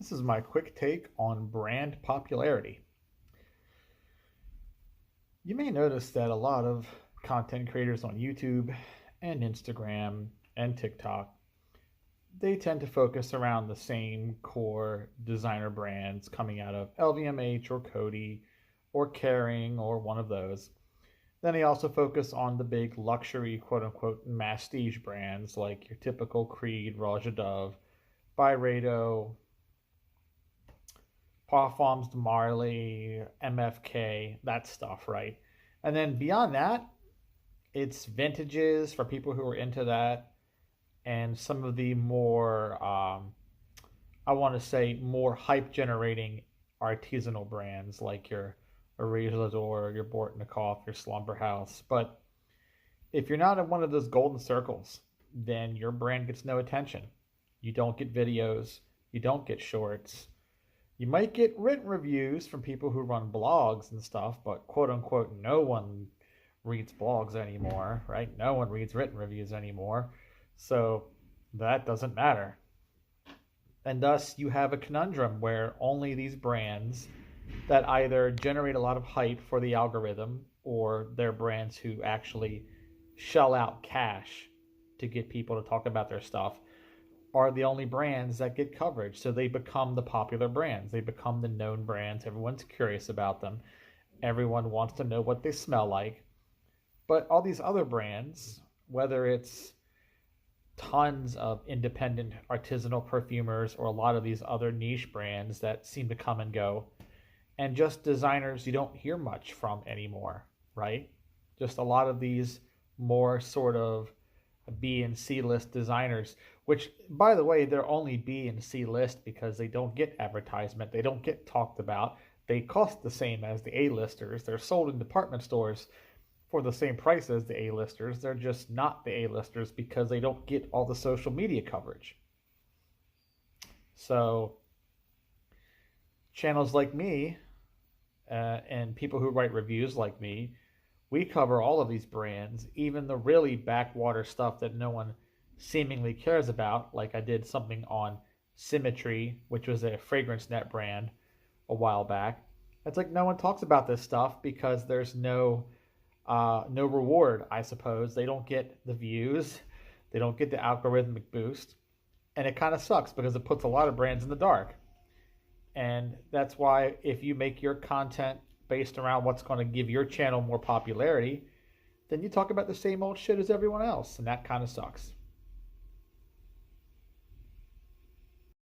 This is my quick take on brand popularity. You may notice that a lot of content creators on YouTube and Instagram and TikTok, they tend to focus around the same core designer brands coming out of LVMH or Coty or Kering or one of those. Then they also focus on the big luxury, quote unquote, mastige brands like your typical Creed, Raja Dove, Byredo, Parfums de Marley, MFK, that stuff, right? And then beyond that, it's vintages for people who are into that, and some of the more, I want to say, more hype generating artisanal brands like your Arizoador, your Bortnikov, your Slumber House. But if you're not in one of those golden circles, then your brand gets no attention. You don't get videos, you don't get shorts, you might get written reviews from people who run blogs and stuff, but quote unquote, no one reads blogs anymore, right? No one reads written reviews anymore. So that doesn't matter. And thus, you have a conundrum where only these brands that either generate a lot of hype for the algorithm or they're brands who actually shell out cash to get people to talk about their stuff are the only brands that get coverage. So they become the popular brands. They become the known brands. Everyone's curious about them. Everyone wants to know what they smell like. But all these other brands, whether it's tons of independent artisanal perfumers or a lot of these other niche brands that seem to come and go, and just designers you don't hear much from anymore, right? Just a lot of these more sort of B and C list designers, which, by the way, they're only B and C list because they don't get advertisement, they don't get talked about, they cost the same as the A-listers, they're sold in department stores for the same price as the A-listers, they're just not the A-listers because they don't get all the social media coverage. So channels like me and people who write reviews like me, we cover all of these brands, even the really backwater stuff that no one seemingly cares about. Like I did something on Symmetry, which was a fragrance net brand a while back. It's like no one talks about this stuff because there's no reward, I suppose. They don't get the views, they don't get the algorithmic boost, and it kind of sucks because it puts a lot of brands in the dark. And that's why if you make your content based around what's going to give your channel more popularity, then you talk about the same old shit as everyone else, and that kind of sucks.